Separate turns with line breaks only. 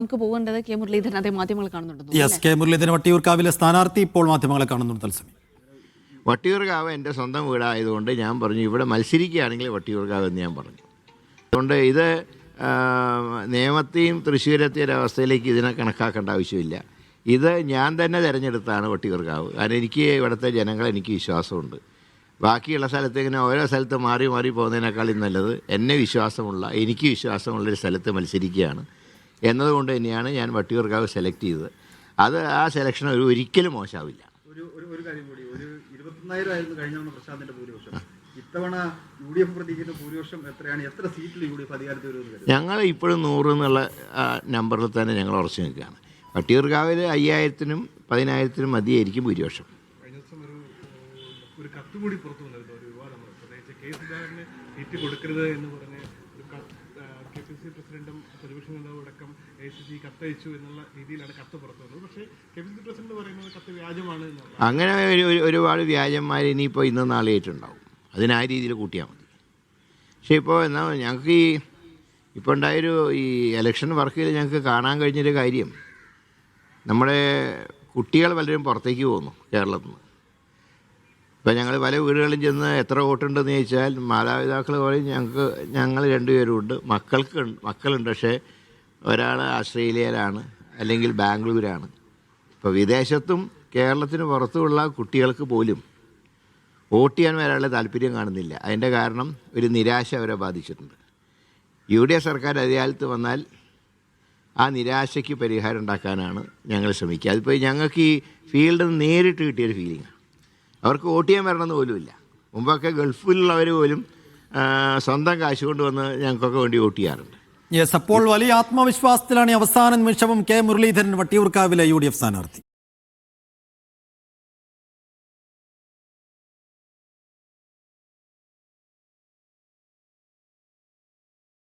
നമുക്ക് പോകേണ്ടത് കെ മുരളീധരൻ അതേ മാധ്യമങ്ങൾ കാണുന്നുണ്ട്.
യെസ്, കെ മുരളീധരൻ വട്ടിയൂർക്കാവിലെ സ്ഥാനാർത്ഥി ഇപ്പോൾ മാധ്യമങ്ങളെ കാണുന്നുണ്ട്. തത്സമയം
വട്ടിയൂർക്കാവ് എൻ്റെ സ്വന്തം വീടായതുകൊണ്ട് ഞാൻ പറഞ്ഞു ഇവിടെ മത്സരിക്കുകയാണെങ്കിൽ വട്ടിയൂർക്കാവ് എന്ന് ഞാൻ പറഞ്ഞു. അതുകൊണ്ട് ഇത് നേമത്തെയും തൃശ്ശൂരത്തെയും ഒരവസ്ഥയിലേക്ക് ഇതിനെ കണക്കാക്കേണ്ട ആവശ്യമില്ല. ഇത് ഞാൻ തന്നെ തിരഞ്ഞെടുത്താണ് വട്ടിയൂർക്കാവ്. കാരണം എനിക്ക് ഇവിടുത്തെ ജനങ്ങളെ എനിക്ക് വിശ്വാസമുണ്ട്. ബാക്കിയുള്ള സ്ഥലത്ത് ഇങ്ങനെ ഓരോ സ്ഥലത്ത് മാറി മാറി പോകുന്നതിനേക്കാളും നല്ലത് എനിക്ക് വിശ്വാസമുള്ളൊരു സ്ഥലത്ത് മത്സരിക്കുകയാണ് എന്നതുകൊണ്ട് തന്നെയാണ് ഞാൻ വട്ടിയൂർക്കാവ് സെലക്ട് ചെയ്തത്. ആ സെലക്ഷൻ ഒരിക്കലും മോശമാവില്ല.
ഒരു കാര്യം കൂടി, ഒരു 21,000 ആയിരുന്നു കഴിഞ്ഞ തവണ പ്രശാന്തിന്റെ ഭൂരിപക്ഷം. ഇത്തവണ UDF പ്രതീക്ഷിക്കുന്ന ഭൂരിപക്ഷം എത്രയാണ്? എത്ര സീറ്റിൽ UDF അധികാരത്തിൽ വരുന്നത്?
ഞങ്ങൾ ഇപ്പോഴും 100 എന്നുള്ള നമ്പറിൽ തന്നെ ഞങ്ങൾ ഉറച്ചു നിൽക്കുകയാണ്. വട്ടിയൂർക്കാവിൽ 5,000-നും 10,000-നും മതിയായിരിക്കും ഭൂരിപക്ഷം.
കഴിഞ്ഞ ദിവസം ഒരു കത്ത് കൂടി പുറത്തു വന്നിരുന്നു. ഒരു വിവാദം, പ്രത്യേകിച്ച് കെ സുധാകരന് സീറ്റ് കൊടുക്കരുത് എന്ന് പറഞ്ഞ് KPCC പ്രസിഡന്റും പ്രതിപക്ഷ നേതാവും അടക്കം ACC കത്തയച്ചു എന്നുള്ള രീതിയിലാണ് കത്ത് പുറത്തു വന്നത്. പക്ഷേ KPCC പ്രസിഡന്റ് പറയുന്നത് കത്ത് വ്യാജമാണ് എന്നുള്ള.
അങ്ങനെ ഒരുപാട് വ്യാജന്മാർ ഇനിയിപ്പോൾ ഇന്ന് നാളെയായിട്ടുണ്ടാവും. അതിനാ രീതിയിൽ കൂട്ടിയാൽ മതി. പക്ഷേ ഇപ്പോൾ ഞങ്ങൾക്ക് ഇപ്പോൾ ഉണ്ടായൊരു ഇലക്ഷൻ വർക്കിൽ ഞങ്ങൾക്ക് കാണാൻ കഴിഞ്ഞൊരു കാര്യം, നമ്മുടെ കുട്ടികൾ പലരും പുറത്തേക്ക് പോകുന്നു കേരളത്തിൽ നിന്ന്. ഇപ്പോൾ ഞങ്ങൾ പല വീടുകളിൽ ചെന്ന് എത്ര വോട്ടുണ്ടെന്ന് ചോദിച്ചാൽ മാതാപിതാക്കൾ പറയും ഞങ്ങൾ 2 പേരുമുണ്ട്, മക്കളുണ്ട്, പക്ഷേ ഒരാൾ ഓസ്ട്രേലിയയിലാണ് അല്ലെങ്കിൽ ബാംഗ്ലൂരാണ്. ഇപ്പോൾ വിദേശത്തും കേരളത്തിന് പുറത്തുമുള്ള കുട്ടികൾക്ക് പോലും വോട്ട് ചെയ്യാൻ വരാനുള്ള താല്പര്യം കാണുന്നില്ല. അതിൻ്റെ കാരണം ഒരു നിരാശ അവരെ ബാധിച്ചിട്ടുണ്ട്. UDF സർക്കാർ അധികാരത്ത് വന്നാൽ ആ നിരാശയ്ക്ക് പരിഹാരം ഉണ്ടാക്കാനാണ് ഞങ്ങൾ ശ്രമിക്കുക. അതിപ്പോൾ ഞങ്ങൾക്ക് ഈ ഫീൽഡിൽ നിന്ന് നേരിട്ട് കിട്ടിയൊരു ഫീലിംഗാണ്. അവർക്ക് വോട്ട് ചെയ്യാൻ വരണമെന്ന് പോലുമില്ല. മുമ്പൊക്കെ ഗൾഫിലുള്ളവർ പോലും സ്വന്തം കാശ് കൊണ്ടുവന്ന് ഞങ്ങൾക്കൊക്കെ വേണ്ടി വോട്ട് ചെയ്യാറുണ്ട്.
യെസ്, അപ്പോൾ വലിയ ആത്മവിശ്വാസത്തിലാണ് അവസാന നിമിഷവും കെ മുരളീധരൻ വട്ടിയൂർക്കാവിലെ UDF സ്ഥാനാർത്ഥി.